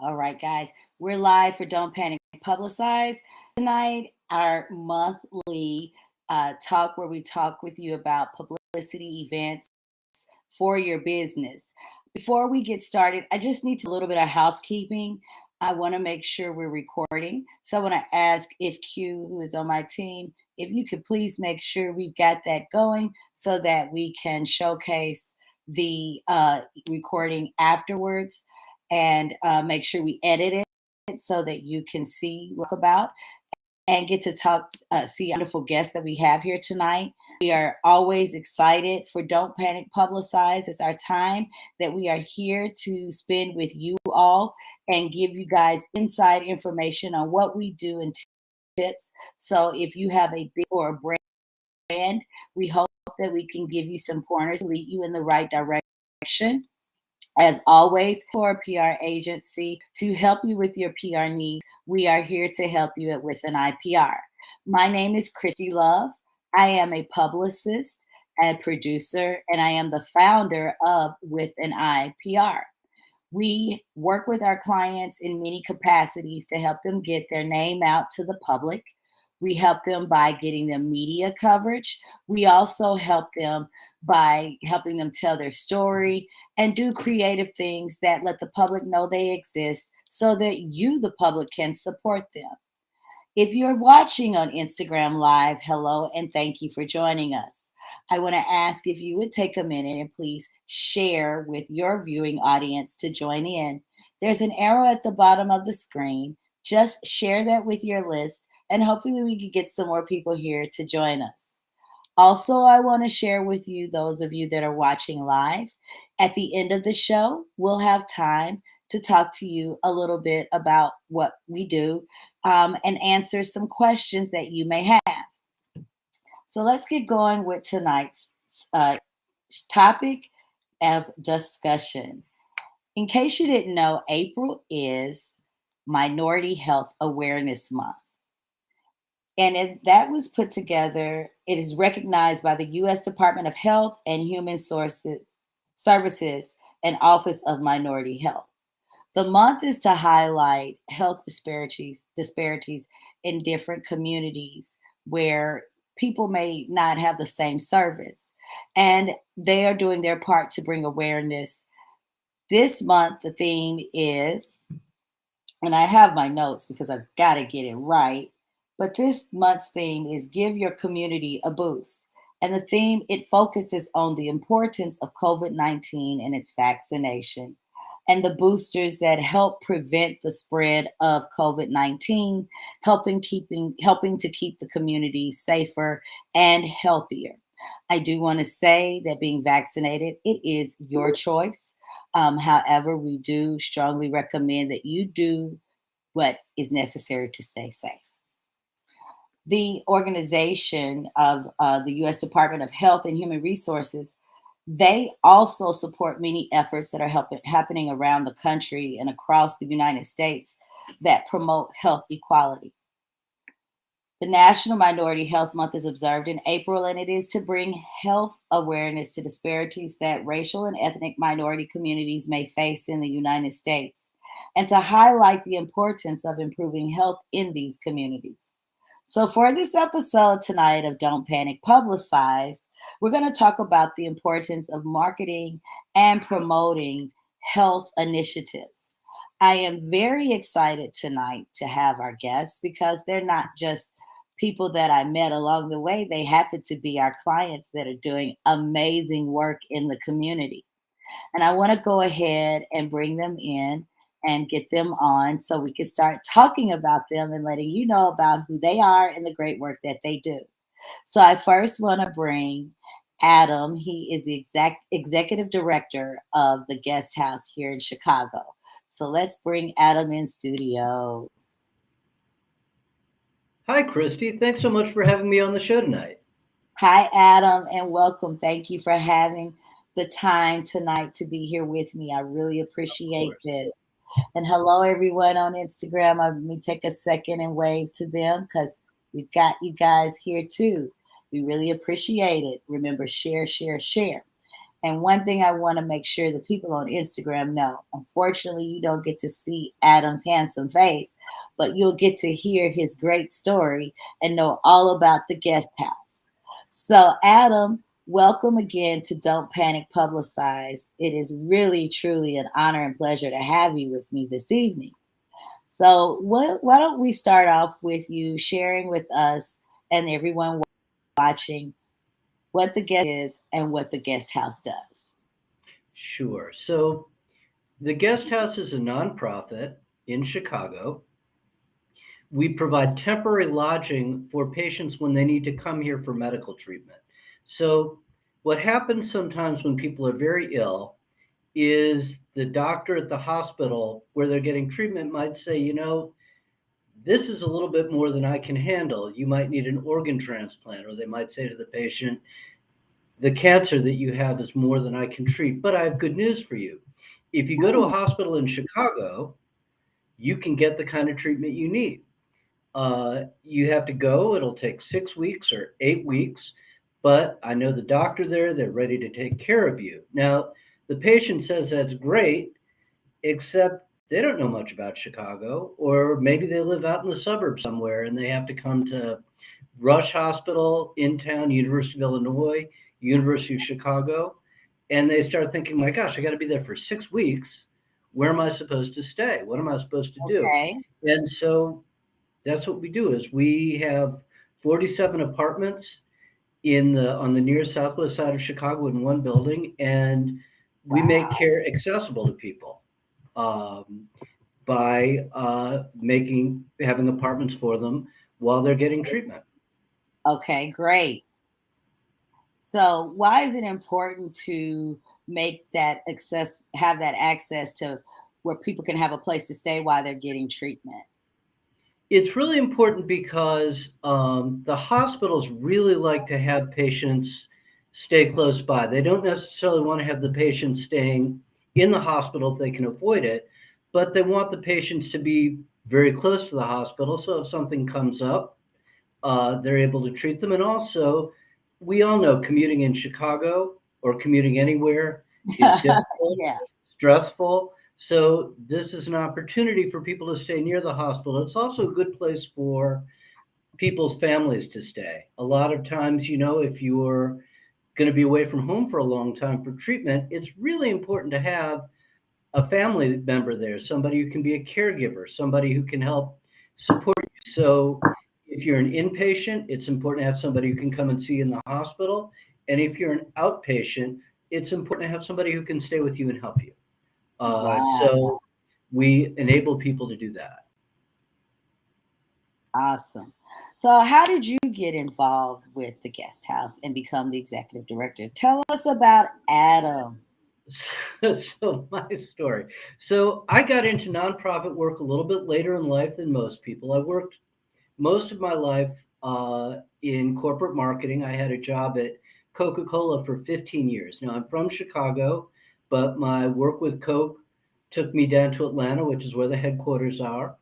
All right, guys, we're live for Don't Panic Publicize. Tonight, our monthly talk where we talk with you about publicity events for your business. Before we get started, I just need a little bit of housekeeping. I want to make sure we're recording. So I want to ask if Q, who is on my team, if you could please make sure we've got that going so that we can showcase the recording afterwards and make sure we edit it so that you can see what about and get to talk, see wonderful guests that we have here tonight. We are always excited for Don't Panic Publicize. It's our time that we are here to spend with you all and give you guys inside information on what we do and tips. So if you have a big or a brand, we hope that we can give you some pointers, lead you in the right direction. As always, for a PR agency to help you with your PR needs, we are here to help you with an IPR. My name is Christy Love. I am a publicist and producer, and I am the founder of With an IPR. We work with our clients in many capacities to help them get their name out to the public. We help them by getting them media coverage. We also help them by helping them tell their story and do creative things that let the public know they exist so that you, the public, can support them. If you're watching on Instagram Live, hello and thank you for joining us. I want to ask if you would take a minute and please share with your viewing audience to join in. There's an arrow at the bottom of the screen. Just share that with your list, and hopefully we can get some more people here to join us. Also, I want to share with you, those of you that are watching live, at the end of the show, we'll have time to talk to you a little bit about what we do and answer some questions that you may have. So let's get going with tonight's topic of discussion. In case you didn't know, April is Minority Health Awareness Month. And that was put together, it is recognized by the U.S. Department of Health and Human Services and Office of Minority Health. The month is to highlight health disparities in different communities where people may not have the same service. And they are doing their part to bring awareness. This month, the theme is, and I have my notes because I've got to get it right, but this month's theme is Give Your Community a Boost. And the theme, it focuses on the importance of COVID-19 and its vaccination and the boosters that help prevent the spread of COVID-19, helping to keep the community safer and healthier. I do want to say that being vaccinated, it is your choice. However, we do strongly recommend that you do what is necessary to stay safe. The organization of the U.S. Department of Health and Human Resources, they also support many efforts that are happening around the country and across the United States that promote health equality. The National Minority Health Month is observed in April, and it is to bring health awareness to disparities that racial and ethnic minority communities may face in the United States, and to highlight the importance of improving health in these communities. So for this episode tonight of Don't Panic Publicize, we're going to talk about the importance of marketing and promoting health initiatives. I am very excited tonight to have our guests because they're not just people that I met along the way. They happen to be our clients that are doing amazing work in the community. And I want to go ahead and bring them in and get them on so we can start talking about them and letting you know about who they are and the great work that they do. So I first want to bring Adam. He is the executive director of the guest house here in Chicago. So let's bring Adam in studio. Hi, Christy. Thanks so much for having me on the show tonight. Hi, Adam, and welcome. Thank you for having the time tonight to be here with me. I really appreciate this. And hello, everyone on Instagram. Let me take a second and wave to them because we've got you guys here too. We really appreciate it. Remember, share, share, share. And one thing I want to make sure the people on Instagram know, unfortunately, you don't get to see Adam's handsome face, but you'll get to hear his great story and know all about the guest house. So, Adam, welcome again to Don't Panic Publicize. It is really, truly an honor and pleasure to have you with me this evening. So, why don't we start off with you sharing with us and everyone watching what the guest is and what the guest house does? Sure. So the Guest House is a nonprofit in Chicago. We provide temporary lodging for patients when they need to come here for medical treatment. So what happens sometimes when people are very ill is the doctor at the hospital where they're getting treatment might say, this is a little bit more than I can handle. You might need an organ transplant, or they might say to the patient, the cancer that you have is more than I can treat, but I have good news for you. If you go to a Mm, hospital in Chicago, you can get the kind of treatment you need. You have to go, it'll take 6 weeks or 8 weeks, but I know the doctor there, they're ready to take care of you. Now, the patient says that's great, except they don't know much about Chicago, or maybe they live out in the suburbs somewhere and they have to come to Rush Hospital in town, University of Illinois, University of Chicago, and they start thinking, my gosh, I got to be there for 6 weeks. Where am I supposed to stay? What am I supposed to do? okay. And so that's what we do is we have 47 apartments in the on the near southwest side of Chicago in one building, and we make Wow. care accessible to people um, by making having apartments for them while they're getting treatment. Okay, great. So, why is it important to make that have that access to where people can have a place to stay while they're getting treatment? It's really important because the hospitals really like to have patients stay close by. They don't necessarily want to have the patient staying in the hospital if they can avoid it, but they want the patients to be very close to the hospital. So if something comes up, they're able to treat them. And also, we all know commuting in Chicago or commuting anywhere is difficult, Yeah. stressful. So this is an opportunity for people to stay near the hospital. It's also a good place for people's families to stay. A lot of times, if you're going to be away from home for a long time for treatment, it's really important to have a family member there, somebody who can be a caregiver, somebody who can help support you. So if you're an inpatient, it's important to have somebody who can come and see you in the hospital. And if you're an outpatient, it's important to have somebody who can stay with you and help you. Wow. So we enable people to do that. Awesome. So, how did you get involved with the guest house and become the executive director? Tell us about Adam. So my story. So I got into nonprofit work a little bit later in life than most people. I worked most of my life in corporate marketing. I had a job at Coca-Cola for 15 years. Now I'm from Chicago, but my work with Coke took me down to Atlanta, which is where the headquarters are.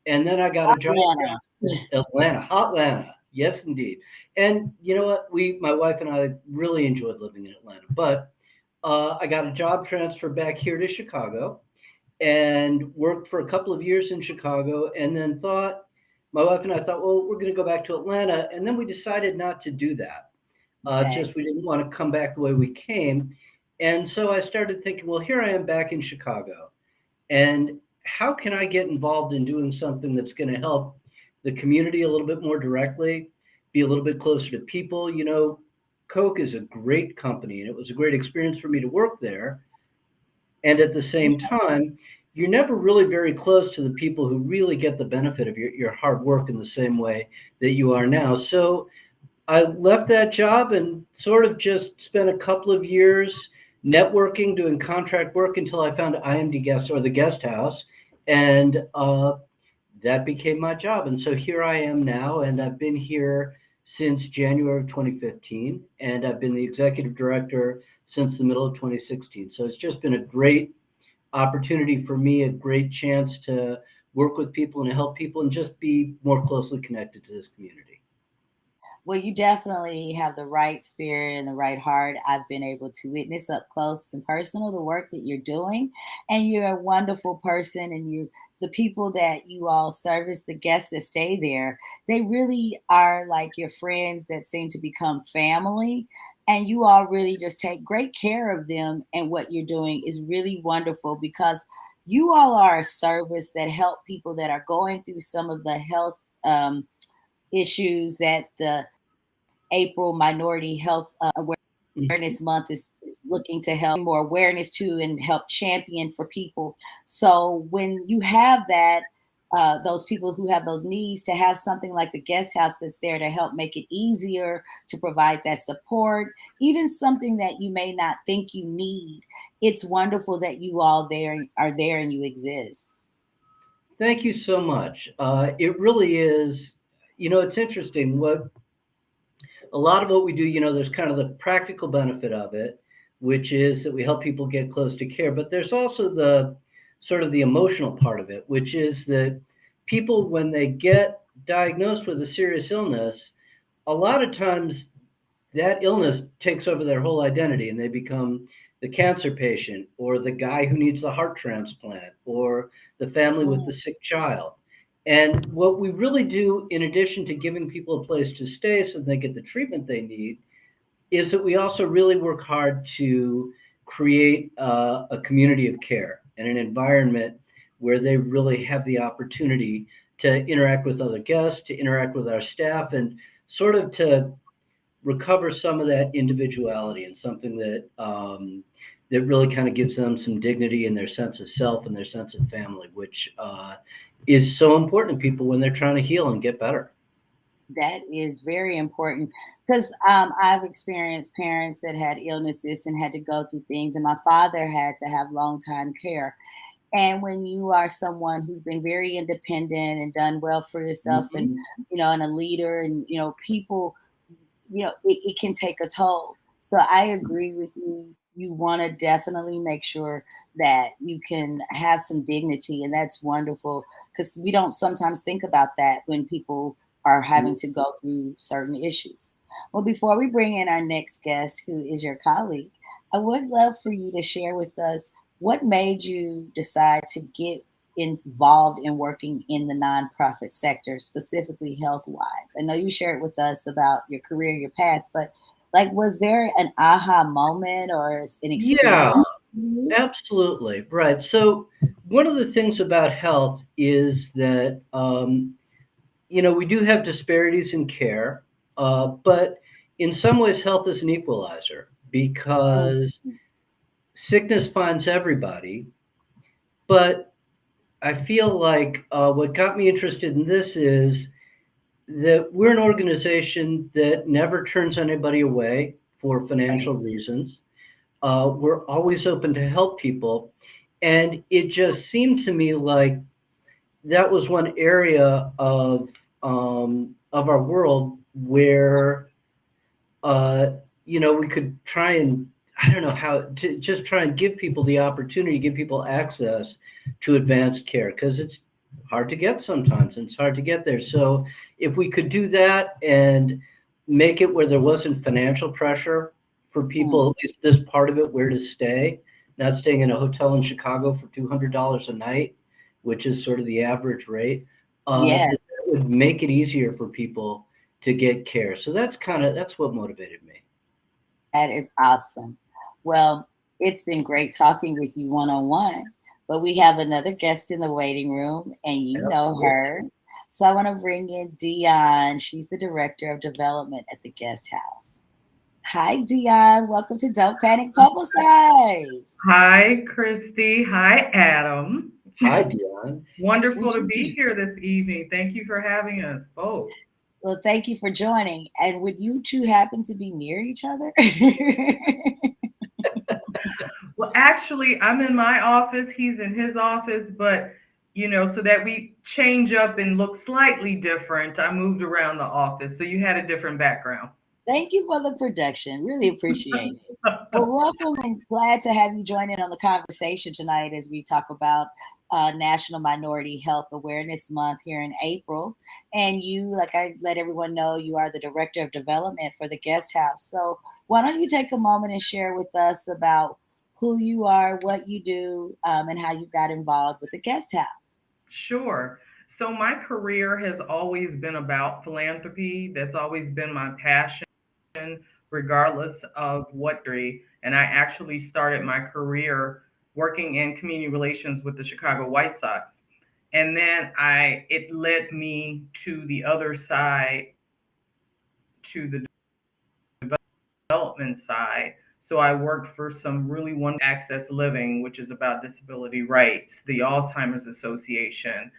And then I got a job Atlanta. Atlanta, Hotlanta. Yes, indeed. And you know what? My wife and I really enjoyed living in Atlanta, but I got a job transfer back here to Chicago and worked for a couple of years in Chicago, and then my wife and I thought, well, we're going to go back to Atlanta, and then we decided not to do that. Okay. Just we didn't want to come back the way we came, and so I started thinking, well, here I am back in Chicago, and how can I get involved in doing something that's going to help the community a little bit more directly, be a little bit closer to people? Coke is a great company, and it was a great experience for me to work there. And at the same time, you're never really very close to the people who really get the benefit of your hard work in the same way that you are now. So I left that job and sort of just spent a couple of years networking, doing contract work until I found IMD Guest or the Guest House, and that became my job. And so here I am now, and I've been here since January of 2015, and I've been the executive director since the middle of 2016. So it's just been a great opportunity for me, a great chance to work with people and to help people and just be more closely connected to this community. Well, you definitely have the right spirit and the right heart. I've been able to witness up close and personal the work that you're doing, and you're a wonderful person. And the people that you all service, the guests that stay there, they really are like your friends that seem to become family. And you all really just take great care of them. And what you're doing is really wonderful because you all are a service that help people that are going through some of the health issues that the April Minority Health Mhm. Awareness Month is looking to help more awareness to and help champion for people. So when you have that, those people who have those needs, to have something like the guest house that's there to help make it easier to provide that support, even something that you may not think you need. It's wonderful that you all there are there and you exist. Thank you so much. It really is, it's interesting. What a lot of what we do, there's kind of the practical benefit of it, which is that we help people get close to care. But there's also the sort of the emotional part of it, which is that people, when they get diagnosed with a serious illness, a lot of times that illness takes over their whole identity and they become the cancer patient or the guy who needs the heart transplant or the family with the Mm, sick child. And what we really do, in addition to giving people a place to stay so they get the treatment they need, is that we also really work hard to create a community of care and an environment where they really have the opportunity to interact with other guests, to interact with our staff, and sort of to recover some of that individuality and something that really kind of gives them some dignity in their sense of self and their sense of family, which is so important to people when they're trying to heal and get better. that is very important because I've experienced parents that had illnesses and had to go through things, and my father had to have long time care. And when you are someone who's been very independent and done well for yourself, and Mhm. and a leader, and people, it can take a toll. So I agree with you. You want to definitely make sure that you can have some dignity, and that's wonderful because we don't sometimes think about that when people are having to go through certain issues. Well, before we bring in our next guest, who is your colleague, I would love for you to share with us what made you decide to get involved in working in the nonprofit sector, specifically health wise? I know you shared with us about your career, your past, but like, was there an aha moment or an Yeah, experience for you? absolutely. Right. So, one of the things about health is that, we do have disparities in care, but in some ways, health is an equalizer because Mhm. sickness finds everybody. But I feel like what got me interested in this is that we're an organization that never turns anybody away for Right. financial reasons. We're always open to help people. And it just seemed to me like that was one area of our world where uh, we could try and I don't know how to just try and give people the opportunity, give people access to advanced care because it's hard to get sometimes and it's hard to get there. So if we could do that and make it where there wasn't financial pressure for Mm. people, at least this part of it, where to stay, not staying in a hotel in Chicago for $200 a night, which is sort of the average rate, that Yes, would make it easier for people to get care. So that's what motivated me. that is awesome. Well, it's been great talking with you one on one, but we have another guest in the waiting room, and you know Absolutely. her. So I want to bring in Dion. She's the director of development at the guest house. Hi, Dion. Welcome to Don't Panic Publicize. Hi, Christy. Hi, Adam. Hi, Dion. Wonderful Would to you? be here this evening. Thank you for having us both. Well, thank you for joining. And would you two happen to be near each other? Well, actually, I'm in my office, he's in his office, but so that we change up and look slightly different, I moved around the office. So you had a different background. Thank you for the production. Really appreciate it. Well, welcome and glad to have you join in on the conversation tonight as we talk about National Minority Health Awareness Month here in April. And you, like I let everyone know, you are the Director of Development for the Guest House. So why don't you take a moment and share with us about who you are, what you do, and how you got involved with the Guest House? Sure. So my career has always been about philanthropy. That's always been my passion, regardless of what degree. And I actually started my career working in community relations with the Chicago White Sox. And then it led me to the other side, to the development side. So I worked for some really wonderful Access Living, which is about disability rights, the Alzheimer's Association.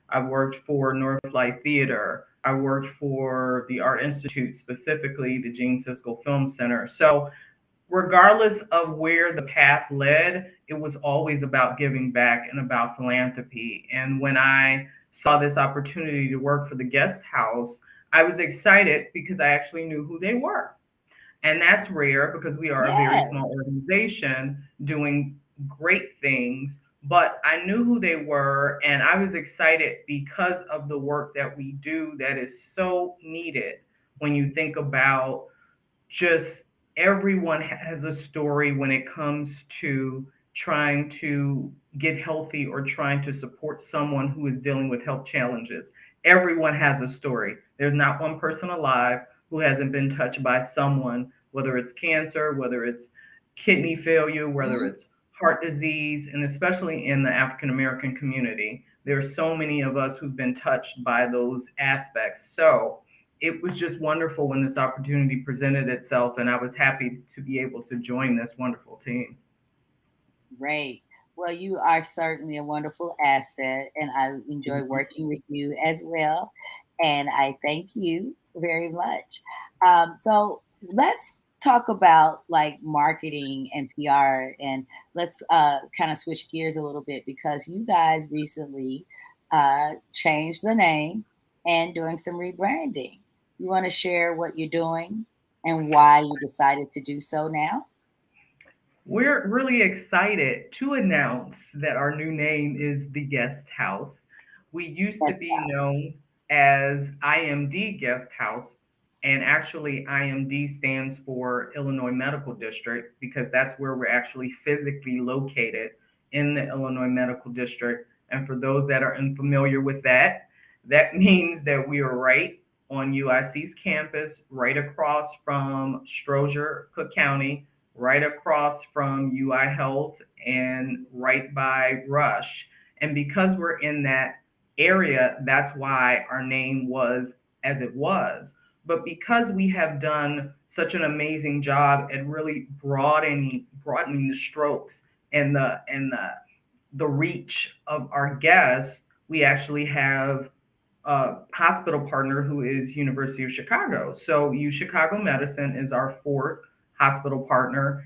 I worked for Northlight Theater. I worked for the Art Institute, specifically the Gene Siskel Film Center. So regardless of where the path led, it was always about giving back and about philanthropy. And when I saw this opportunity to work for the guest house, I was excited because I actually knew who they were. And that's rare because we are a very Yes. small organization doing great things. But I knew who they were, and I was excited because of the work that we do that is so needed when you think about just everyone has a story when it comes to trying to get healthy or trying to support someone who is dealing with health challenges. Everyone has a story. There's not one person alive who hasn't been touched by someone, whether it's cancer, whether it's kidney failure, whether Mhm. it's heart disease, and especially in the African American community. There are so many of us who've been touched by those aspects. So it was just wonderful when this opportunity presented itself, and I was happy to be able to join this wonderful team. Great. Well, you are certainly a wonderful asset, and I enjoy working with you as well. And I thank you very much. So let's talk about like marketing and PR, and let's kind of switch gears a little bit because you guys recently changed the name and doing some rebranding. You want to share what you're doing and why you decided to do so now? We're really excited to announce that our new name is The Guest House. We used to That's be known as IMD Guest House, and actually, IMD stands for Illinois Medical District because that's where we're actually physically located in the Illinois Medical District. And for those that are unfamiliar with that, that means that we are right on UIC's campus, right across from Stroger, Cook County, right across from UI Health, and right by Rush. And because we're in that area, that's why our name was as it was. But because we have done such an amazing job at really broadening the strokes and the reach of our guests, we actually have a hospital partner who is University of Chicago. So U Chicago Medicine is our fourth hospital partner.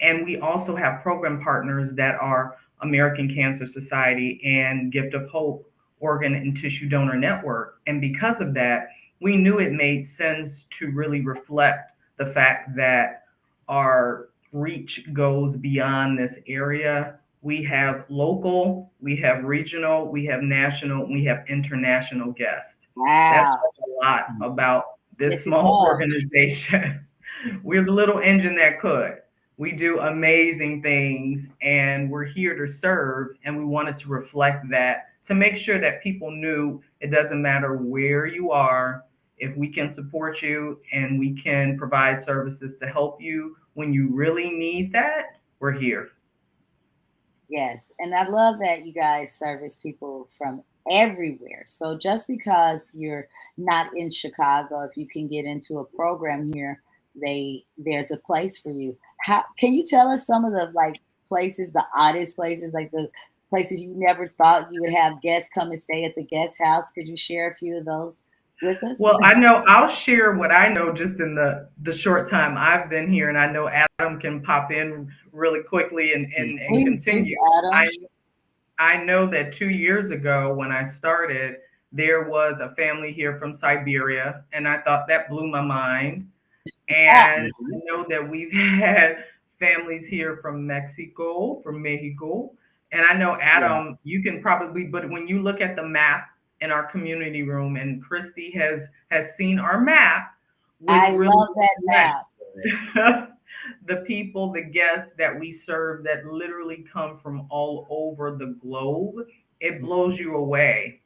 And we also have program partners that are American Cancer Society and Gift of Hope Organ and Tissue Donor Network. And because of that, we knew it made sense to really reflect the fact that our reach goes beyond this area. We have local, we have regional, we have national, we have international guests. That wow. says a lot about this Yes, it small does. organization. We're the little engine that could. We do amazing things and we're here to serve. And we wanted to reflect that to make sure that people knew it doesn't matter where you are, if we can support you and we can provide services to help you when you really need that, we're here. Yes, and I love that you guys service people from everywhere. So just because you're not in Chicago, if you can get into a program here, there's a place for you. How can you tell us some of the like places, the oddest places, like the places you never thought you would have guests come and stay at the guest house? Could you share a few of those with us? Well, I know I'll share what I know just in the short time I've been here, and I know Adam can pop in really quickly and Please do, continue. Adam. I know that 2 years ago when I started, there was a family here from Siberia, and I thought that blew my mind. And I know that we've had families here from Mexico, And I know, Adam, you can probably, but when you look at the map in our community room, and Christy has seen our map, which I really love that map. the people, the guests that we serve that literally come from all over the globe, it blows you away.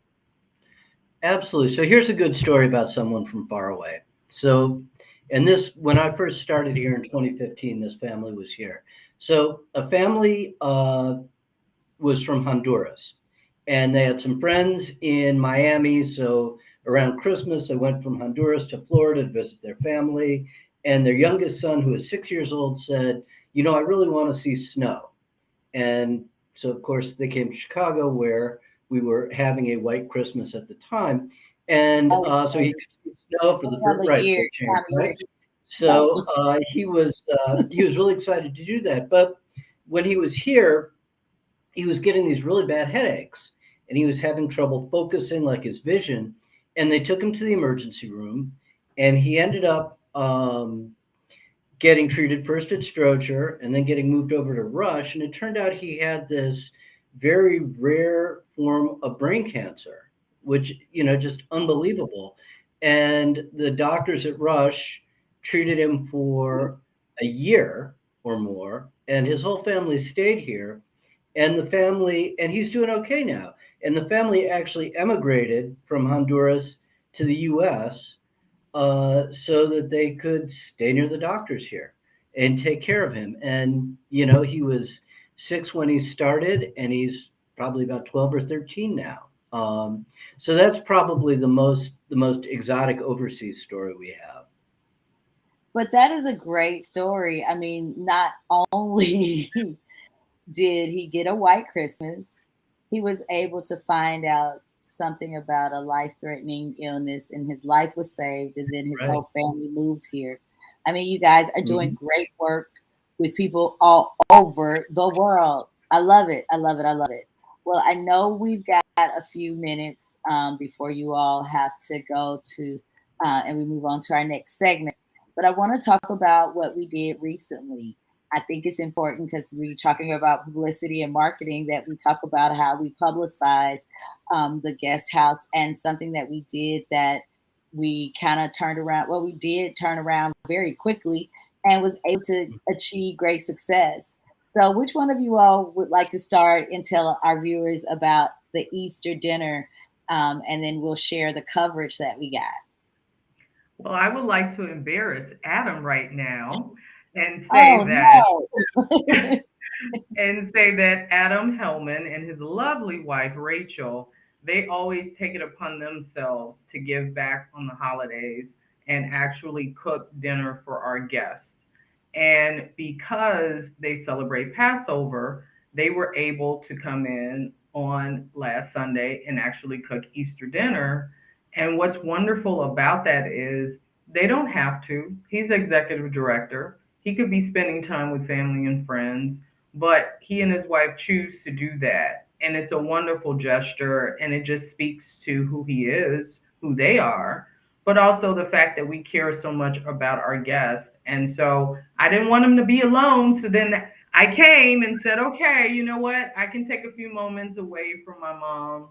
Absolutely. So here's a good story about someone from far away. So, and this, when I first started here in 2015, this family was here. So a family was from Honduras, and they had some friends in Miami. So around Christmas, they went from Honduras to Florida to visit their family. And their youngest son, who was 6 years old, said, "You know, I really want to see snow." And so, of course, they came to Chicago, where we were having a white Christmas at the time. And so he could see snow for the first, right, for a change, right? So he was really excited to do that. But when he was here, he was getting these really bad headaches, and he was having trouble focusing, like his vision. And they took him to the emergency room, and he ended up getting treated first at Stroger and then getting moved over to Rush. And it turned out he had this very rare form of brain cancer, which, you know, just unbelievable. And the doctors at Rush treated him for a year or more, and his whole family stayed here. And the family, and he's doing okay now. And the family actually emigrated from Honduras to the US so that they could stay near the doctors here and take care of him. And, you know, he was 6 when he started, and he's probably about 12 or 13 now. So that's probably the most exotic overseas story we have. But that is a great story. I mean, not only did he get a white Christmas, he was able to find out something about a life-threatening illness, and his life was saved, and then his Right. whole family moved here. I mean, you guys are doing Mhm. great work with people all over the world. I love it. I love it. I love it. Well, I know we've got a few minutes before you all have to go to, and we move on to our next segment. But I want to talk about what we did recently. I think it's important because we're talking about publicity and marketing that we talk about how we publicize the guest house, and something that we did that we kind of turned around. Well, we did turn around very quickly and was able to achieve great success. So, which one of you all would like to start and tell our viewers about the Easter dinner? And then we'll share the coverage that we got. Well, I would like to embarrass Adam right now and say that Oh, no. Adam Hellman and his lovely wife Rachel, they always take it upon themselves to give back on the holidays and actually cook dinner for our guests. And because they celebrate Passover, they were able to come in on last Sunday and actually cook Easter dinner. And what's wonderful about that is they don't have to. He's executive director. He could be spending time with family and friends, but he and his wife choose to do that. And it's a wonderful gesture, and it just speaks to who he is, who they are, but also the fact that we care so much about our guests. And so I didn't want him to be alone. So then I came and said, okay, you know what? I can take a few moments away from my mom,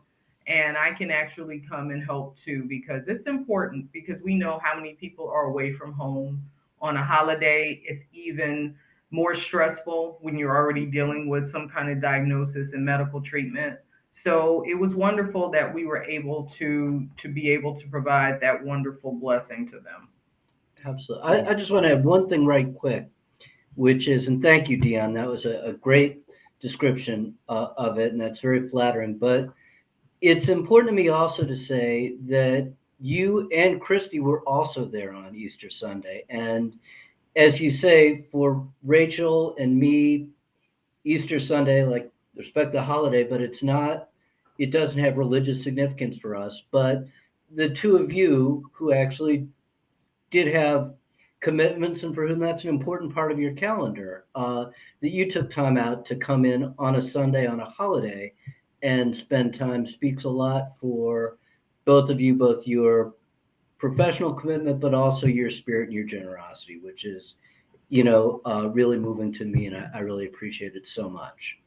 and I can actually come and help too, because it's important, because we know how many people are away from home on a holiday. It's even more stressful when you're already dealing with some kind of diagnosis and medical treatment. So it was wonderful that we were able to be able to provide that wonderful blessing to them. Absolutely. I just want to add one thing right quick, which is, and thank you, Dion. That was a great description of it, and that's very flattering. But it's important to me also to say that you and Christy were also there on Easter Sunday. And as you say, for Rachel and me, Easter Sunday, like, respect the holiday, but it doesn't have religious significance for us. But the two of you who actually did have commitments, and for whom that's an important part of your calendar, that you took time out to come in on a Sunday, on a holiday, and spend time, speaks a lot for both of you, both your professional commitment, but also your spirit and your generosity, which is, really moving to me, and I really appreciate it so much.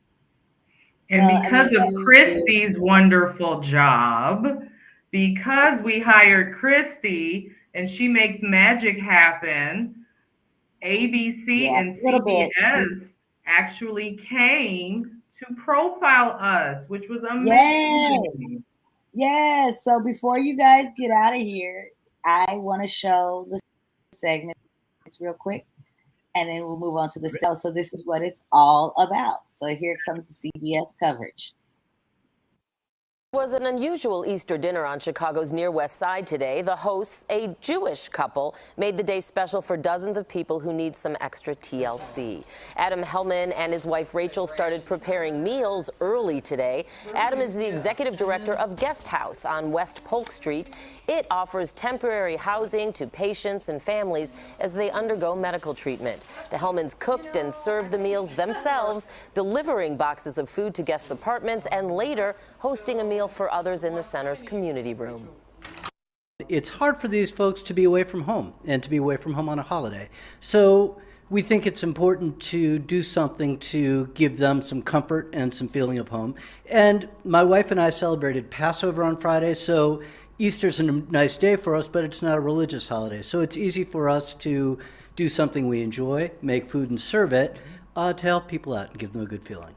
And Well, I mean, because of you do. Christy's wonderful job, because we hired Christy and she makes magic happen, ABC Yeah, and a little bit. CBS actually came to profile us, which was Yes. amazing. Yes. So before you guys get out of here, I want to show the segments real quick, and then we'll move on to the Great. show. So this is what it's all about. So here comes the CBS coverage. It was an unusual Easter dinner on Chicago's Near West Side today. The hosts, a Jewish couple, made the day special for dozens of people who need some extra TLC. Adam Hellman and his wife Rachel started preparing meals early today. Adam is the executive director of Guest House on West Polk Street. It offers temporary housing to patients and families as they undergo medical treatment. The Hellmans cooked and served the meals themselves, delivering boxes of food to guests' apartments and later hosting a meal for others in the center's community room. It's hard for these folks to be away from home and to be away from home on a holiday. So we think it's important to do something to give them some comfort and some feeling of home. And my wife and I celebrated Passover on Friday, so Easter's a nice day for us, but it's not a religious holiday. So it's easy for us to do something we enjoy, make food and serve it, to help people out and give them a good feeling.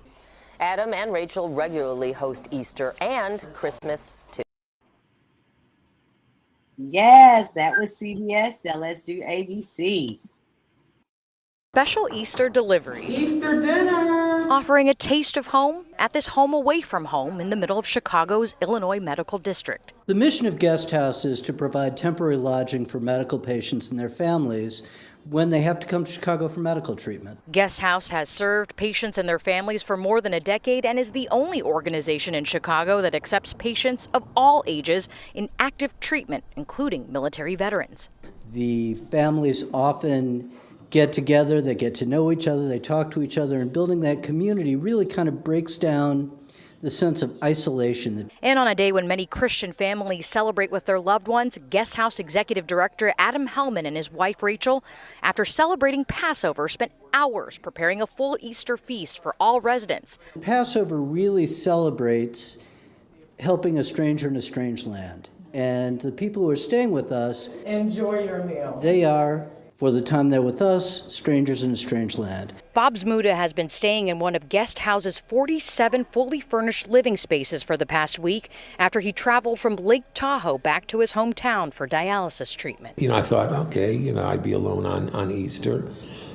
Adam and Rachel regularly host Easter and Christmas, too. Yes, that was CBS. Now let's do ABC. Special Easter deliveries. Easter dinner. Offering a taste of home at this home away from home in the middle of Chicago's Illinois Medical District. The mission of Guest House is to provide temporary lodging for medical patients and their families when they have to come to Chicago for medical treatment. Guest House has served patients and their families for more than a decade and is the only organization in Chicago that accepts patients of all ages in active treatment, including military veterans. The families often get together, they get to know each other, they talk to each other, and building that community really kind of breaks down the sense of isolation. And on a day when many Christian families celebrate with their loved ones, Guest House Executive Director Adam Hellman and his wife Rachel, after celebrating Passover, spent hours preparing a full Easter feast for all residents. Passover really celebrates helping a stranger in a strange land. And the people who are staying with us, Enjoy your meal. they are, for the time they're with us, strangers in a strange land. Bob Zmuda has been staying in one of Guest House's 47 fully furnished living spaces for the past week after he traveled from Lake Tahoe back to his hometown for dialysis treatment. I thought, okay, I'd be alone on Easter,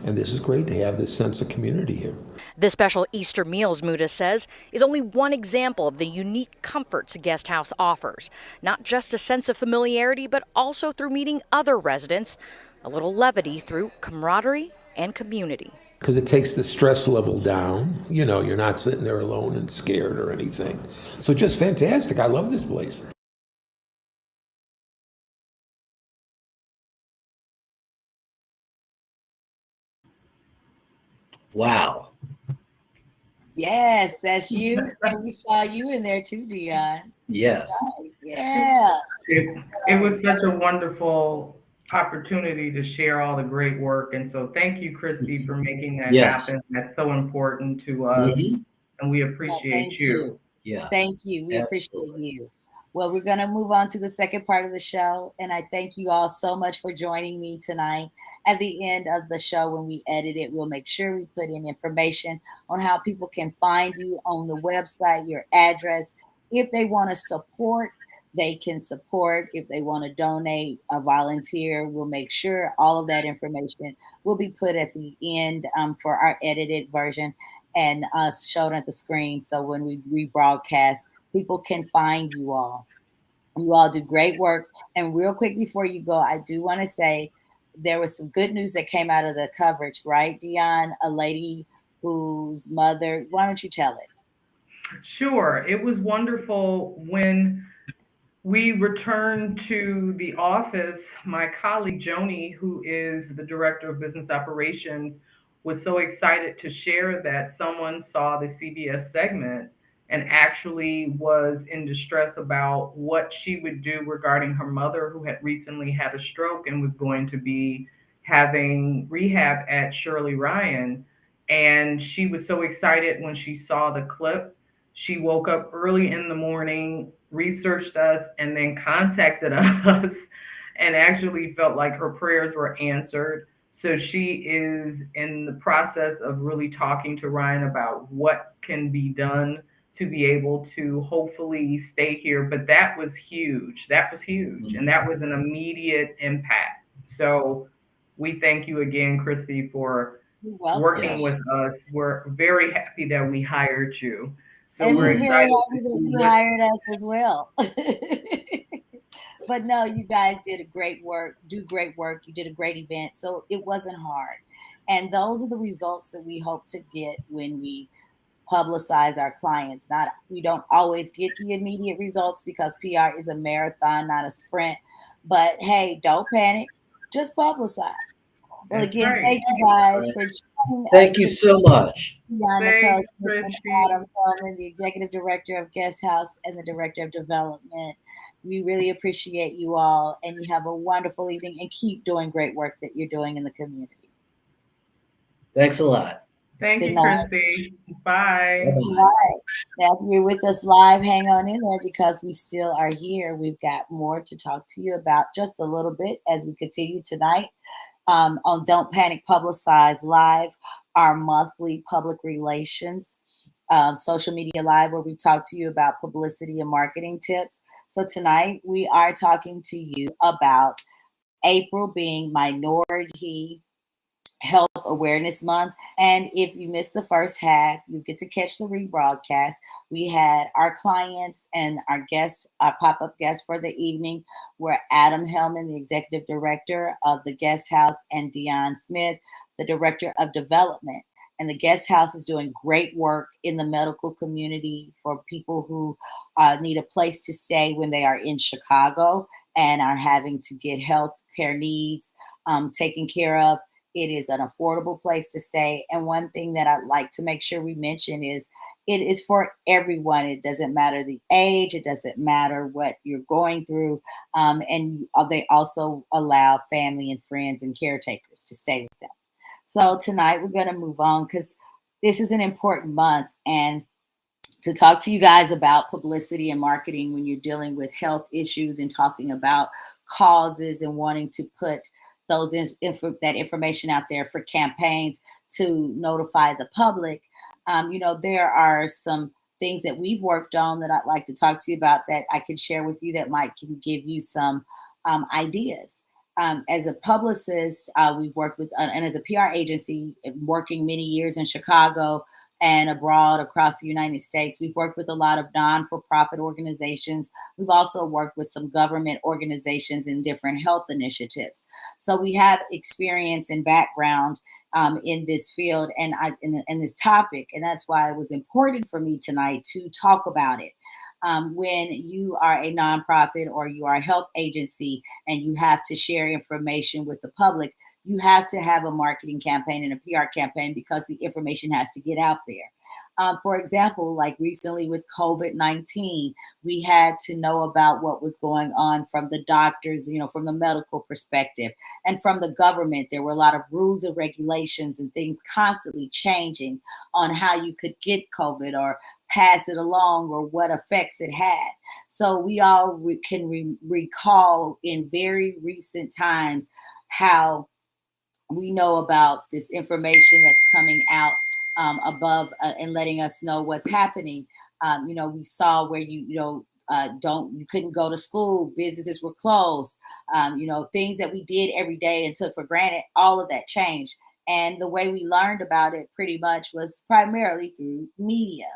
and this is great to have this sense of community here. The special Easter meal, Zmuda says, is only one example of the unique comforts Guest House offers. Not just a sense of familiarity, but also through meeting other residents, a little levity through camaraderie and community. Because it takes the stress level down. You're not sitting there alone and scared or anything. So just fantastic. I love this place. Wow. Yes, that's you. And we saw you in there too, Dion. Yes. Yeah. It was such a wonderful opportunity to share all the great work. And so thank you, Christy, for making that Yes. happen. That's so important to us. Mhm. And we Well, appreciate thank you. Yeah. Thank you. We appreciate Absolutely. you. Well, we're going to move on to the second part of the show. And I thank you all so much for joining me tonight. At the end of the show, when we edit it, we'll make sure we put in information on how people can find you on the website, your address. If they want to support, they can support. If they want to donate or volunteer, we'll make sure all of that information will be put at the end for our edited version and shown at the screen. So when we rebroadcast, people can find you all. You all do great work. And real quick before you go, I do want to say there was some good news that came out of the coverage, right, Dion? A lady whose mother, why don't you tell it? Sure. It was wonderful when we returned to the office. My colleague Joni, who is the director of business operations, was so excited to share that someone saw the CBS segment and actually was in distress about what she would do regarding her mother, who had recently had a stroke and was going to be having rehab at Shirley Ryan. And she was so excited when she saw the clip. She woke up early in the morning, researched us, and then contacted us and actually felt like her prayers were answered. So she is in the process of really talking to Ryan about what can be done to be able to hopefully stay here. But that was huge. That was huge. And that was an immediate impact. So we thank you again, Christy, for You're welcome. working Yes. with us. We're very happy that we hired you. So And we're we're very excited happy to that see you what. hired us as well. But no, you guys did a great work, do great work. You did a great event. So it wasn't hard. And those are the results that we hope to get when we publicize our clients. Not we don't always get the immediate results because PR is a marathon, not a sprint. But hey, don't panic. Just publicize. Well, That's again, right. thank you guys Right. for joining us Thank you today. so much. Monica Thanks, Smith and Christy. Adam Feldman, the Executive Director of Guest House and the Director of Development. We really appreciate you all, and you have a wonderful evening, and keep doing great work that you're doing in the community. Thanks a lot. Thank Good you, night. Christy. Bye. Bye-bye. All right. Now, if you're with us live, hang on in there because we still are here. We've got more to talk to you about just a little bit as we continue tonight on Don't Panic Publicize Live, our monthly public relations social media live where we talk to you about publicity and marketing tips. So tonight we are talking to you about April being Minority Health Awareness Month. And if you missed the first half, you get to catch the rebroadcast. We had our clients and our guests, our pop-up guests for the evening were Adam Hellman, the executive director of the Guest House, and Dion Smith, the director of development. And the Guest House is doing great work in the medical community for people who need a place to stay when they are in Chicago and are having to get health care needs taken care of. It is an affordable place to stay. And one thing that I'd like to make sure we mention is it is for everyone. It doesn't matter the age. It doesn't matter what you're going through. And they also allow family and friends and caretakers to stay with them. So tonight we're going to move on because this is an important month. And to talk to you guys about publicity and marketing when you're dealing with health issues and talking about causes and wanting to put those that information out there for campaigns to notify the public. There are some things that we've worked on that I'd like to talk to you about that I could share with you that might can give you some ideas. As a publicist, we've worked with, and as a PR agency, working many years in Chicago and abroad across the United States, we've worked with a lot of non-for-profit organizations. We've also worked with some government organizations in different health initiatives. So we have experience and background in this field and in this topic. And that's why it was important for me tonight to talk about it. When you are a nonprofit or you are a health agency and you have to share information with the public, you have to have a marketing campaign and a PR campaign because the information has to get out there. For example, like recently with COVID-19, we had to know about what was going on from the doctors, from the medical perspective, and from the government. There were a lot of rules and regulations and things constantly changing on how you could get COVID or pass it along or what effects it had. So we all can recall in very recent times how we know about this information that's coming out above and letting us know what's happening. We saw where you couldn't go to school, businesses were closed, things that we did every day and took for granted, all of that changed. And the way we learned about it pretty much was primarily through media.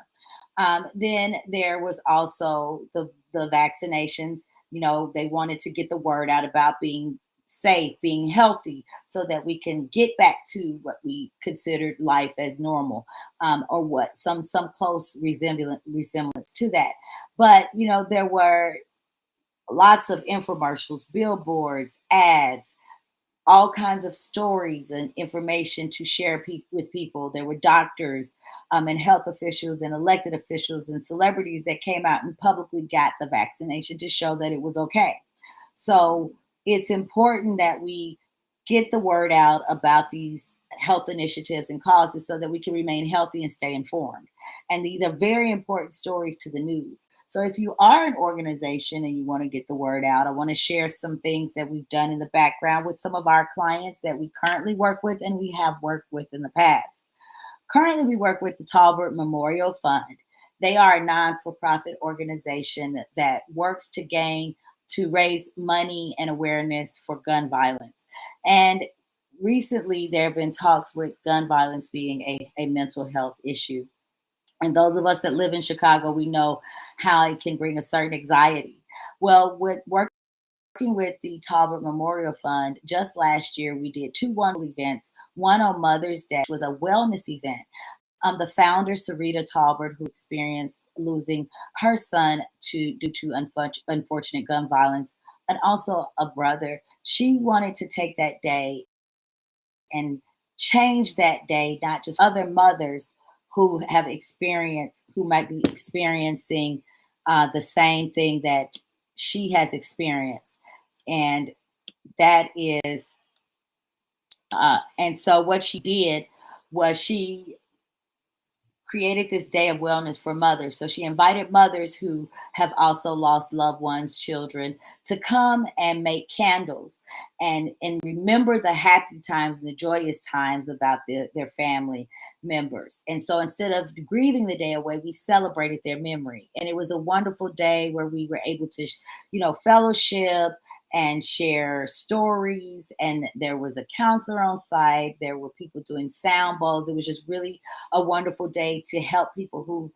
Then there was also the vaccinations. They wanted to get the word out about being safe, being healthy, so that we can get back to what we considered life as normal, or what some close resemblance to that. But there were lots of infomercials, billboards, ads, all kinds of stories and information to share with people. There were doctors and health officials and elected officials and celebrities that came out and publicly got the vaccination to show that it was okay. So it's important that we get the word out about these health initiatives and causes so that we can remain healthy and stay informed. And these are very important stories to the news. So if you are an organization and you want to get the word out, I want to share some things that we've done in the background with some of our clients that we currently work with and we have worked with in the past. Currently, we work with the Talbert Memorial Fund. They are a non-for-profit organization that works to raise money and awareness for gun violence. And recently, there have been talks with gun violence being a mental health issue. And those of us that live in Chicago, we know how it can bring a certain anxiety. Well, with working with the Talbot Memorial Fund, just last year we did two wonderful events. One on Mother's Day was a wellness event. The founder, Sarita Talbert, who experienced losing her son due to unfortunate gun violence, and also a brother, she wanted to take that day and change that day, not just other mothers who might be experiencing the same thing that she has experienced. And that is, and so what she did was she created this day of wellness for mothers. So she invited mothers who have also lost loved ones, children, to come and make candles and remember the happy times and the joyous times about their family members. And so instead of grieving the day away, we celebrated their memory. And it was a wonderful day where we were able to, fellowship and share stories. And there was a counselor on site. There were people doing sound bowls. It was just really a wonderful day to help people who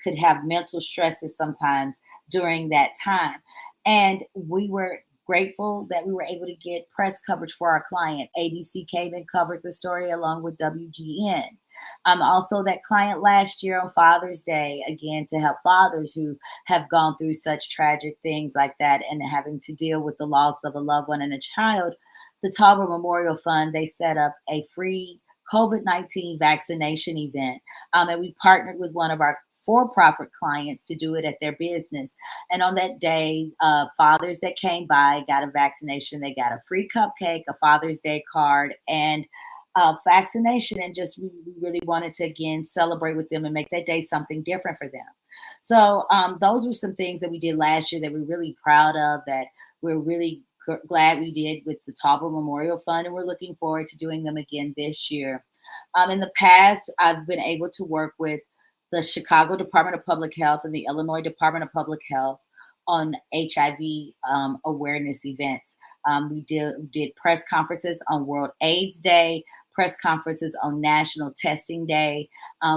could have mental stresses sometimes during that time. And we were grateful that we were able to get press coverage for our client. ABC came and covered the story along with WGN. Also, that client last year on Father's Day, again, to help fathers who have gone through such tragic things like that and having to deal with the loss of a loved one and a child, the Talbot Memorial Fund, they set up a free COVID-19 vaccination event. And we partnered with one of our for-profit clients to do it at their business. And on that day, fathers that came by got a vaccination. They got a free cupcake, a Father's Day card, and vaccination. And just we really wanted to, again, celebrate with them and make that day something different for them. So those were some things that we did last year that we're really proud of, that we're really glad we did with the Talbot Memorial Fund, and we're looking forward to doing them again this year. In the past, I've been able to work with the Chicago Department of Public Health and the Illinois Department of Public Health on HIV awareness events. We did press conferences on World AIDS Day, press conferences on National Testing Day,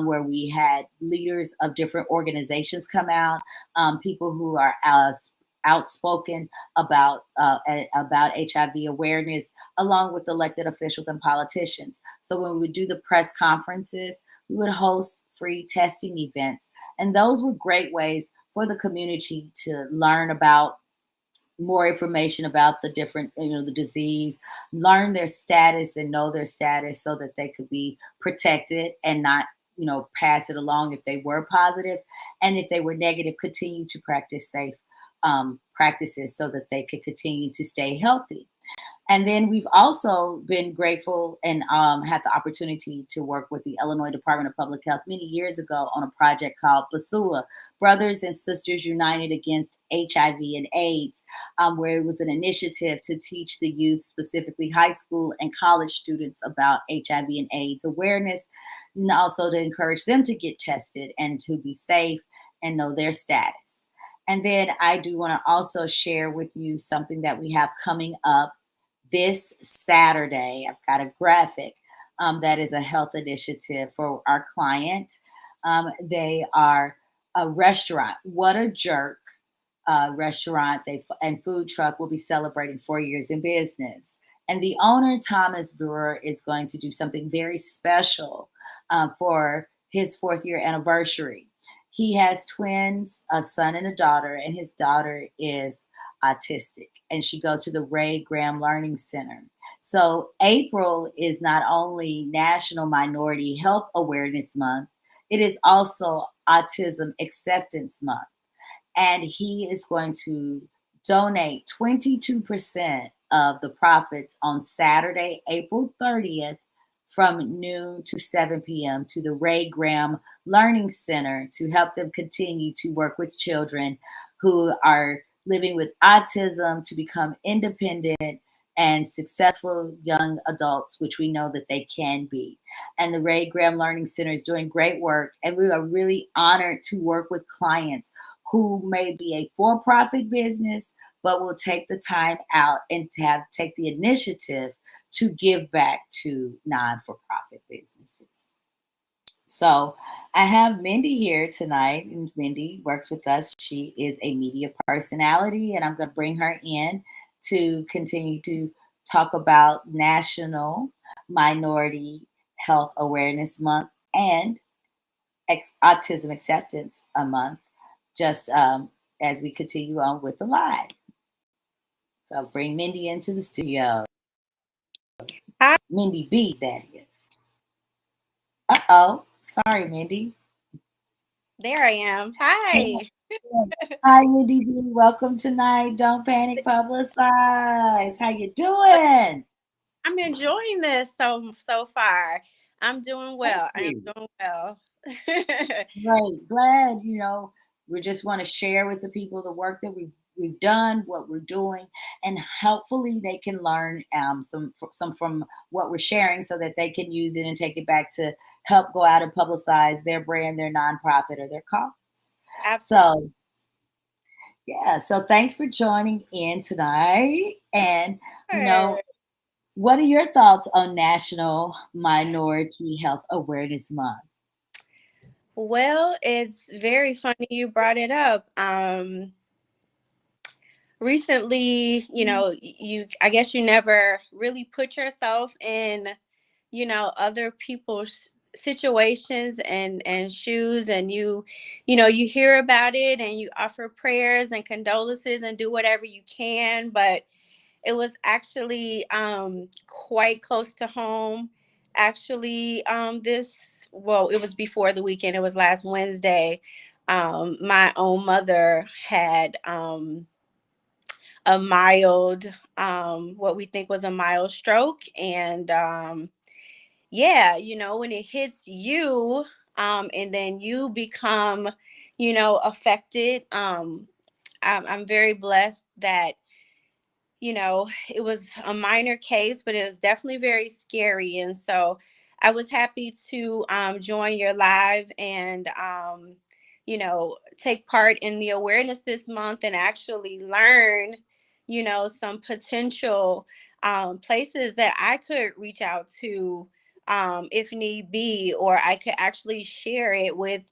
where we had leaders of different organizations come out, people who are outspoken about HIV awareness, along with elected officials and politicians. So when we would do the press conferences, we would host free testing events. And those were great ways for the community to learn about more information about the different, the disease, learn their status and know their status so that they could be protected and not, pass it along if they were positive. And if they were negative, continue to practice safe practices so that they could continue to stay healthy. And then we've also been grateful and had the opportunity to work with the Illinois Department of Public Health many years ago on a project called BSUA, Brothers and Sisters United Against HIV and AIDS, where it was an initiative to teach the youth, specifically high school and college students, about HIV and AIDS awareness, and also to encourage them to get tested and to be safe and know their status. And then I do want to also share with you something that we have coming up this Saturday. I've got a graphic that is a health initiative for our client. They are a restaurant, What a Jerk restaurant and food truck will be celebrating 4 years in business. And the owner, Thomas Brewer, is going to do something very special for his 4th year anniversary. He has twins, a son and a daughter, and his daughter is autistic, and she goes to the Ray Graham Learning Center. So April is not only National Minority Health Awareness Month, it is also Autism Acceptance Month. And he is going to donate 22% of the profits on Saturday, April 30th from noon to 7 p.m. to the Ray Graham Learning Center to help them continue to work with children who are living with autism to become independent and successful young adults, which we know that they can be. And the Ray Graham Learning Center is doing great work. And we are really honored to work with clients who may be a for-profit business, but will take the time out and take the initiative to give back to non-for-profit businesses. So I have Mindy here tonight, and Mindy works with us. She is a media personality, and I'm going to bring her in to continue to talk about National Minority Health Awareness Month and Autism Acceptance Month, just as we continue on with the live. So I'll bring Mindy into the studio. Hi. Mindy B, that is. Uh-oh. Sorry, Mindy. There I am. Hi. Hi, Mindy B. Welcome tonight. Don't Panic, Publicize. How you doing? I'm enjoying this so far. I'm doing well. I am doing well. Great. Glad, we just want to share with the people the work that we've done, what we're doing, and hopefully they can learn some from what we're sharing so that they can use it and take it back to help go out and publicize their brand, their nonprofit, or their cause. Absolutely. So thanks for joining in tonight. And Sure. what are your thoughts on National Minority Health Awareness Month? Well, it's very funny you brought it up. Recently, I guess you never really put yourself in, other people's situations and shoes, and you hear about it and you offer prayers and condolences and do whatever you can, but it was actually quite close to home. Actually, it was before the weekend. It was last Wednesday. My own mother had a mild, what we think was a mild stroke. And when it hits you, and then you become, affected. I'm very blessed that it was a minor case, but it was definitely very scary. And so I was happy to join your live and, take part in the awareness this month and actually learn, some potential places that I could reach out to if need be, or I could actually share it with,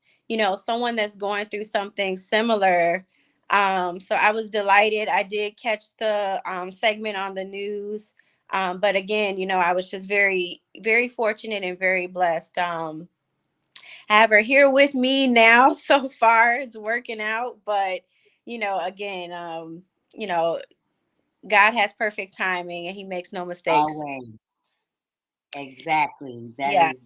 someone that's going through something similar. So I was delighted. I did catch the segment on the news. But again, I was just very, very fortunate and very blessed. I have her here with me now so far. It's working out. But, again, God has perfect timing and he makes no mistakes. Always. Exactly. Yeah. That is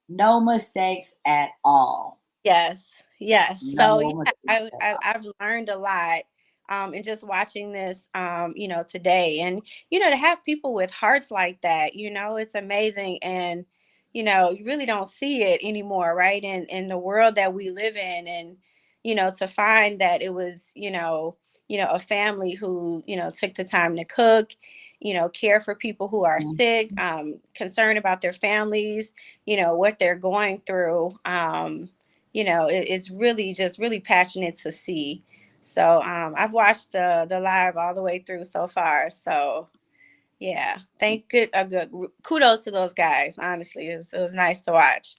no mistakes at all. Yes. No So mistakes at all. I've learned a lot, and just watching this, today, and to have people with hearts like that, it's amazing, and you really don't see it anymore, right? In the world that we live in, and to find that it was a family who took the time to cook, care for people who are sick, concerned about their families, what they're going through. It's really just really passionate to see. So I've watched the live all the way through so far. So yeah, good kudos to those guys. Honestly, it was nice to watch.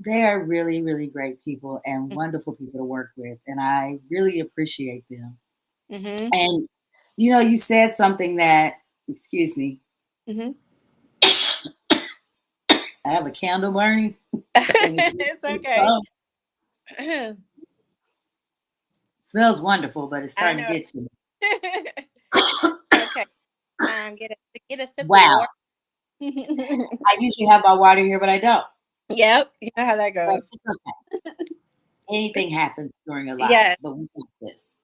They are really, really great people and wonderful people to work with. And I really appreciate them. Mm-hmm. And, you said something that, excuse me. Mm-hmm. I have a candle burning. It's okay. Smells wonderful, but it's starting to get to me. Okay. get a sip of Wow. water. I usually have my water here, but I don't. Yep, you know how that But goes. it's okay. Anything happens during a live, Yeah, but we got this.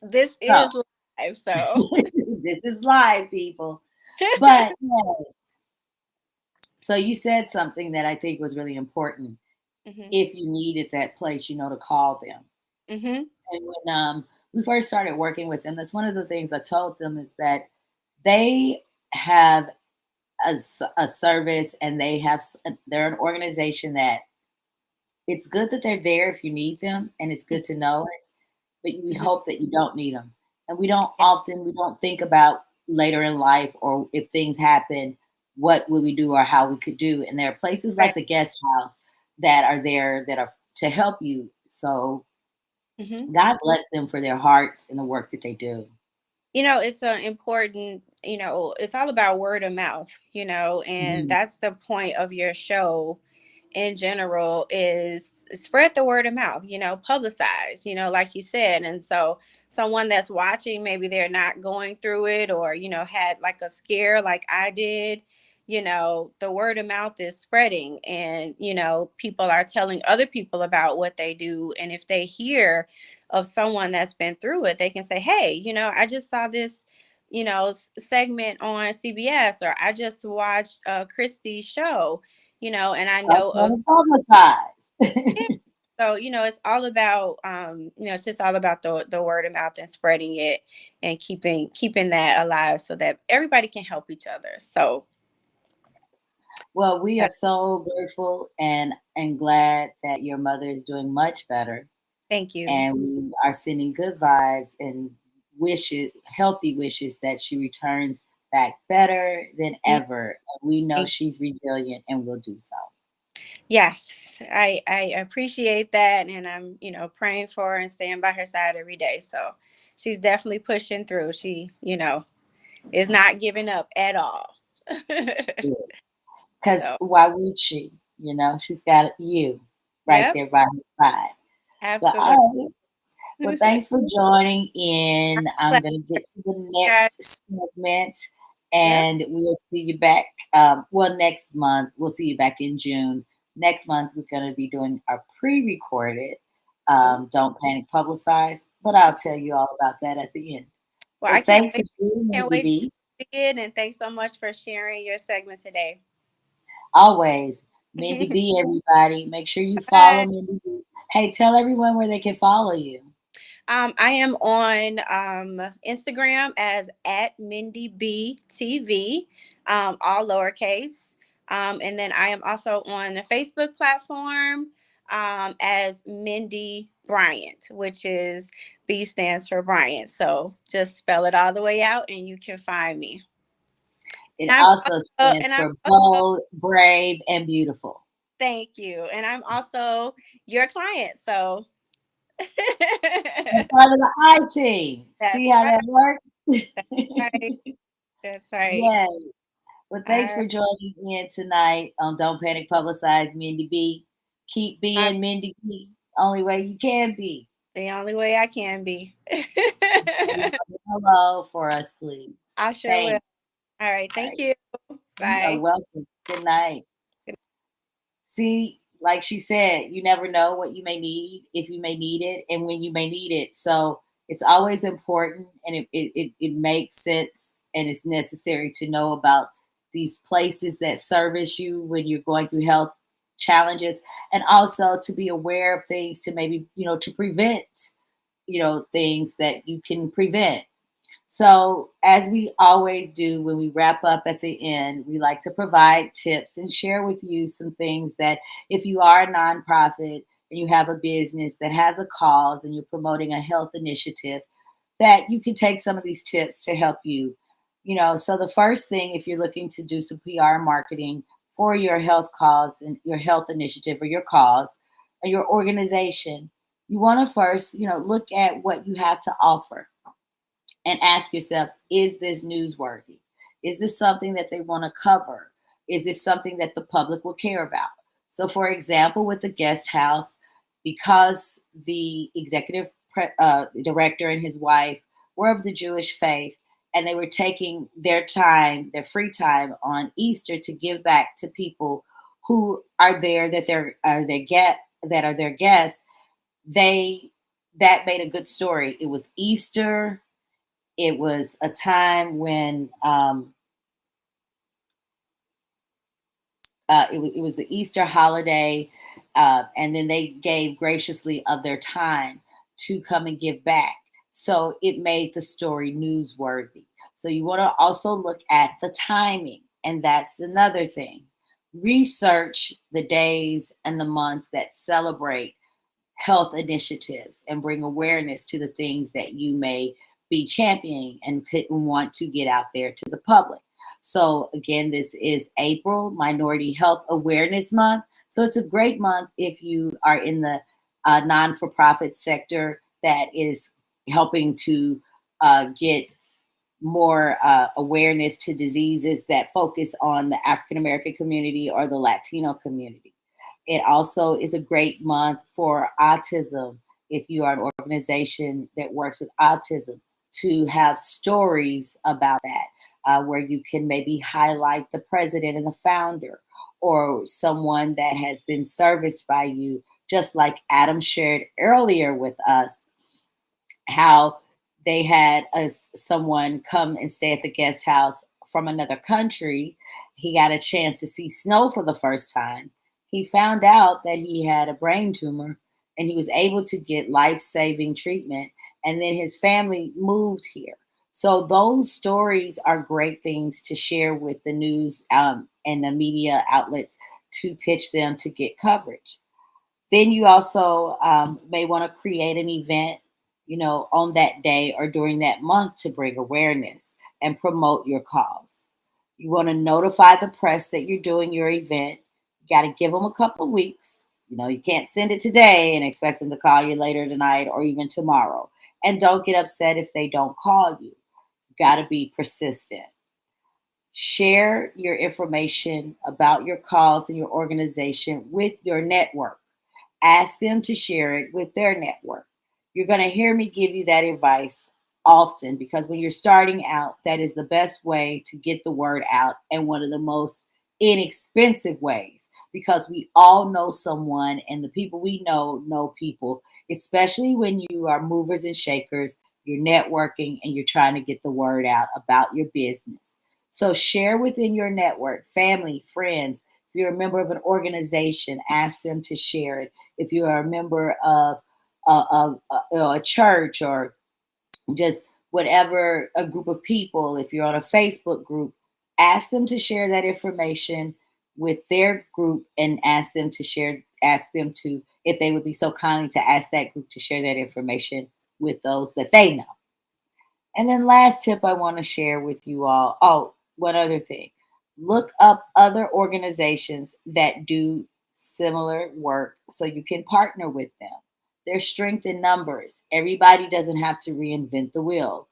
this So is live, so. this is live, people. But yes, so you said something that I think was really important. Mhm, If you needed that place, to call them. mhm, And when we first started working with them, that's one of the things I told them is that they have a service, and they're an organization that it's good that they're there if you need them, and it's good to know it, but we mhm. hope that you don't need them. And we Yeah, don't think about later in life, or if things happen, what would we do or how we could do. And there are places right. like the guest house that are there that are to help you. So Mhm. God bless them for their hearts and the work that they do. It's an important, it's all about word of mouth, and Mhm. that's the point of your show in general is spread the word of mouth, publicize, like you said. And so someone that's watching, maybe they're not going through it, or, had like a scare like I did, the word of mouth is spreading, and, people are telling other people about what they do. And if they hear of someone that's been through it, they can say, hey, I just saw this, segment on CBS, or I just watched Christie's show, and I Don't know of want to it. publicize. So, it's all about it's just all about the word of mouth and spreading it, and keeping that alive so that everybody can help each other. So Well, we uh, are so grateful and glad that your mother is doing much better, thank you. and we are sending good vibes and healthy wishes that she returns back better than Mm, ever. And we know thank- she's resilient and will do so. Yes, I appreciate that, and I'm praying for her and staying by her side every day. So she's definitely pushing through. She is not giving up at all. Because So why would she? She's got you right yep, there by her side. So, absolutely. all right. Well, thanks for joining in. I'm Glad going to get to the you guys- next segment, Yep. and we'll see you back. Well, next month. We'll see you back in June. Next month, we're going to be doing our pre recorded Oh, Don't Panic Publicize, but I'll tell you all about that at the end. well, So, I can't thanks wait. again, Can't Mindy wait to B. see it, and thanks so much for sharing your segment today. Always. Mindy B, everybody. Make sure you follow Bye. Mindy B. Hey, tell everyone where they can follow you. I am on Instagram as at Mindy B TV, all lowercase. And then I am also on the Facebook platform as Mindy Bryant, which is B stands for Bryant. So just spell it all the way out and you can find me. It And I'm also also, stands and I'm for also, bold, brave, and beautiful. thank you. And I'm also your client. So And part of the I team. See that's how right. that works? That's right. That's right. Yes. Well, All thanks right. for joining in tonight on Don't Panic Publicize Mindy B. Keep I'm being Mindy B. Only way you can be. the only way I can be. Hello for us, please. I sure will. Thanks. All right. All Thank right. you. You are Bye. welcome. Good night. See, like she said, you never know what you may need, if you may need it, and when you may need it. So it's always important, and it makes sense, and it's necessary to know about these places that service you when you're going through health challenges, and also to be aware of things to maybe, to prevent, things that you can prevent. So, as we always do when we wrap up at the end, we like to provide tips and share with you some things that if you are a nonprofit and you have a business that has a cause and you're promoting a health initiative, that you can take some of these tips to help you. So the first thing, if you're looking to do some PR marketing for your health cause and your health initiative or your cause or your organization, you want to first, look at what you have to offer and ask yourself, is this newsworthy? Is this something that they want to cover? Is this something that the public will care about? So, for example, with the guest house, because the executive director and his wife were of the Jewish faith, and they were taking their time, their free time on Easter to give back to people who are there that are their guests. They That made a good story. It was Easter. It was a time when it was the Easter holiday, and then they gave graciously of their time to come and give back. So it made the story newsworthy. So you want to also look at the timing, and that's another thing. Research the days and the months that celebrate health initiatives and bring awareness to the things that you may be championing and couldn't want to get out there to the public. So, again, this is April, Minority Health Awareness Month. So, it's a great month if you are in the non for profit sector that is helping to get more awareness to diseases that focus on the African American community or the Latino community. It also is a great month for autism. If you are an organization that works with autism, to have stories about that, where you can maybe highlight the president and the founder or someone that has been serviced by you, just like Adam shared earlier with us, how they had someone come and stay at the guest house from another country. He got a chance to see snow for the first time. He found out that he had a brain tumor and he was able to get life-saving treatment. And then his family moved here. So those stories are great things to share with the news and the media outlets to pitch them to get coverage. Then you also may want to create an event, on that day or during that month to bring awareness and promote your cause. You want to notify the press that you're doing your event. You got to give them a couple of weeks. You can't send it today and expect them to call you later tonight or even tomorrow. And don't get upset if they don't call you. You got to be persistent. Share your information about your cause and your organization with your network. Ask them to share it with their network. You're going to hear me give you that advice often because when you're starting out, that is the best way to get the word out and one of the most inexpensive ways because we all know someone and the people we know people, especially when you are movers and shakers, you're networking and you're trying to get the word out about your business. So share within your network, family, friends. If you're a member of an organization, ask them to share it. If you are a member of a church or just whatever, a group of people, if you're on a Facebook group, ask them to share that information with their group and ask them to, if they would be so kind to ask that group to share that information with those that they know. And then last tip I want to share with you all. Oh, one other thing. Look up other organizations that do similar work so you can partner with them. There's strength in numbers. Everybody doesn't have to reinvent the wheel.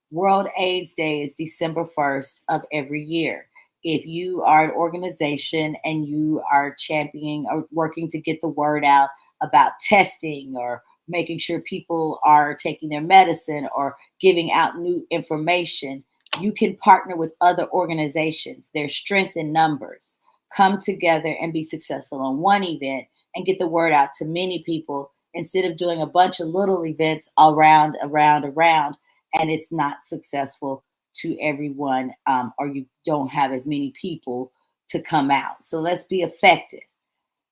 World AIDS Day is December 1st of every year. If you are an organization and you are championing or working to get the word out about testing or making sure people are taking their medicine or giving out new information, you can partner with other organizations. There's strength in numbers. Come together and be successful on one event and get the word out to many people instead of doing a bunch of little events around, and it's not successful to everyone, or you don't have as many people to come out. So let's be effective.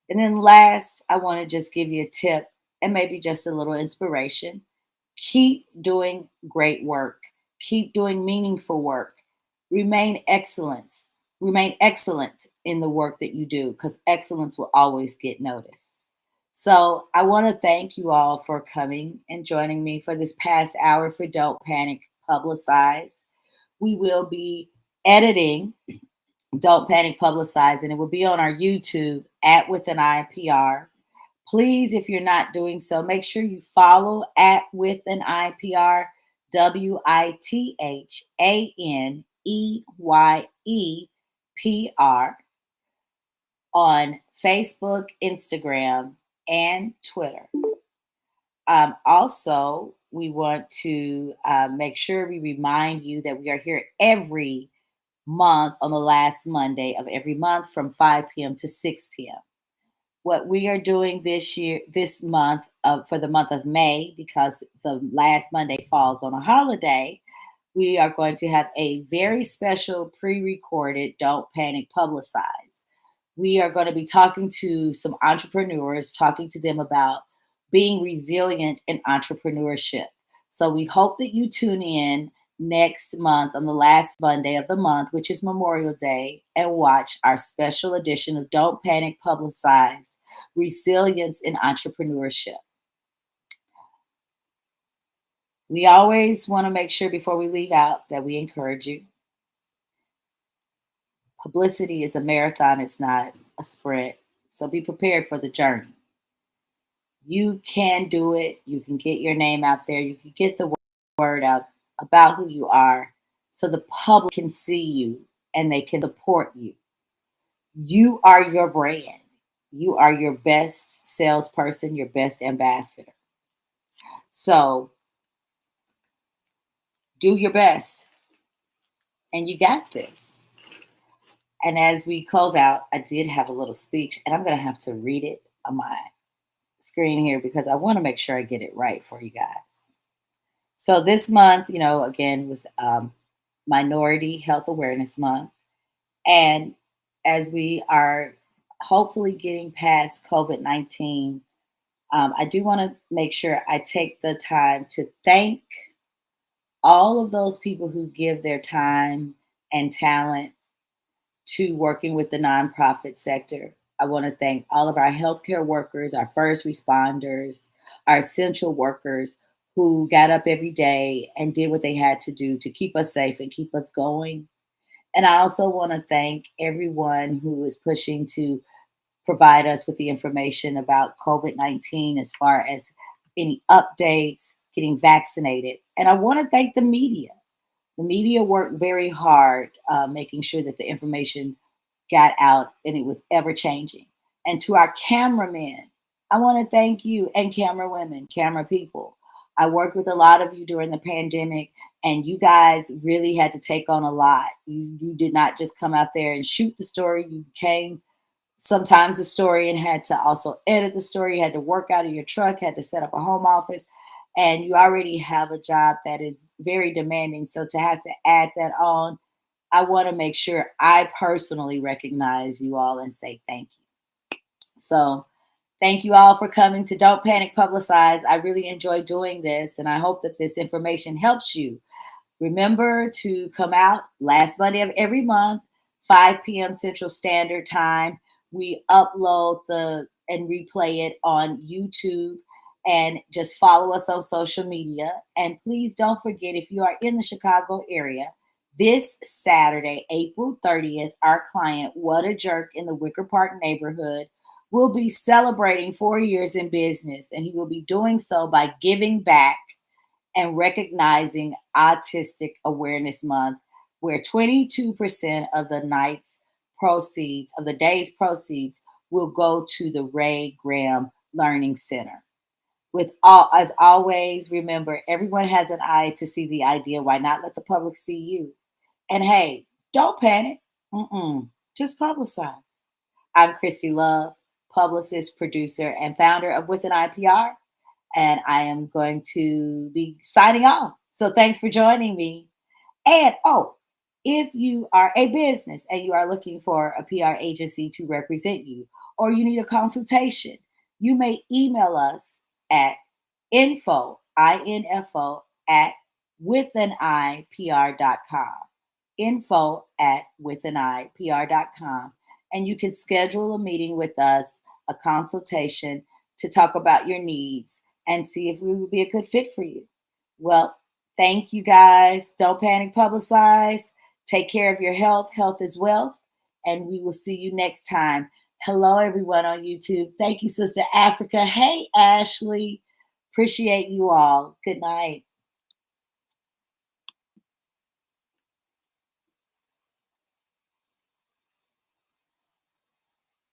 And then last, I want to just give you a tip and maybe just a little inspiration. Keep doing great work. Keep doing meaningful work. Remain excellent in the work that you do because excellence will always get noticed. So I want to thank you all for coming and joining me for this past hour for Don't Panic, Publicize. We will be editing Don't Panic, Publicize, and it will be on our YouTube at With an IPR. Please, if you're not doing so, make sure you follow at With an IPR, WITHANEYEPR on Facebook, Instagram, and Twitter. Also, we want to make sure we remind you that we are here every month on the last Monday of every month from 5 p.m. to 6 p.m. What we are doing this month, for the month of May, because the last Monday falls on a holiday, we are going to have a very special pre-recorded Don't Panic Publicize. We are going to be talking to some entrepreneurs, talking to them about being resilient in entrepreneurship. So we hope that you tune in next month on the last Monday of the month, which is Memorial Day, and watch our special edition of Don't Panic Publicize, Resilience in Entrepreneurship. We always want to make sure before we leave out that we encourage you. Publicity is a marathon, it's not a sprint. So be prepared for the journey. You can do it. You can get your name out there. You can get the word out about who you are so the public can see you and they can support you. You are your brand. You are your best salesperson, your best ambassador. So do your best, and you got this. And as we close out, I did have a little speech, and I'm going to have to read it on my screen here because I want to make sure I get it right for you guys. So this month, again, was Minority Health Awareness Month. And as we are hopefully getting past COVID-19, I do want to make sure I take the time to thank all of those people who give their time and talent to working with the nonprofit sector. I want to thank all of our healthcare workers, our first responders, our essential workers who got up every day and did what they had to do to keep us safe and keep us going. And I also want to thank everyone who is pushing to provide us with the information about COVID-19 as far as any updates, getting vaccinated. And I want to thank the media. The media worked very hard making sure that the information got out and it was ever changing. And to our cameramen, I want to thank you, and camera women, camera people. I worked with a lot of you during the pandemic, and you guys really had to take on a lot. You did not just come out there and shoot the story. You became sometimes the story and had to also edit the story. You had to work out of your truck, had to set up a home office, and you already have a job that is very demanding. So to have to add that on, I want to make sure I personally recognize you all and say thank you. So thank you all for coming to Don't Panic Publicize. I really enjoy doing this, and I hope that this information helps you. Remember to come out last Monday of every month, 5 p.m. Central Standard Time. We upload and replay it on YouTube, and just follow us on social media. And please don't forget, if you are in the Chicago area, this Saturday, April 30th, our client, What a Jerk in the Wicker Park neighborhood, will be celebrating 4 years in business. And he will be doing so by giving back and recognizing Autistic Awareness Month, where 22% of the day's proceeds will go to the Ray Graham Learning Center. As always, remember, everyone has an eye to see the idea. Why not let the public see you? And hey, don't panic. Just publicize. I'm Christy Love, publicist, producer, and founder of With an IPR. And I am going to be signing off. So thanks for joining me. And if you are a business and you are looking for a PR agency to represent you, or you need a consultation, you may email us at info at withanipr.com. Info at withanipr.com. And you can schedule a meeting with us, a consultation, to talk about your needs and see if we would be a good fit for you. Well, thank you guys. Don't panic, publicize. Take care of your health. Health is wealth. And we will see you next time. Hello, everyone on YouTube. Thank you, Sister Africa. Hey, Ashley. Appreciate you all. Good night.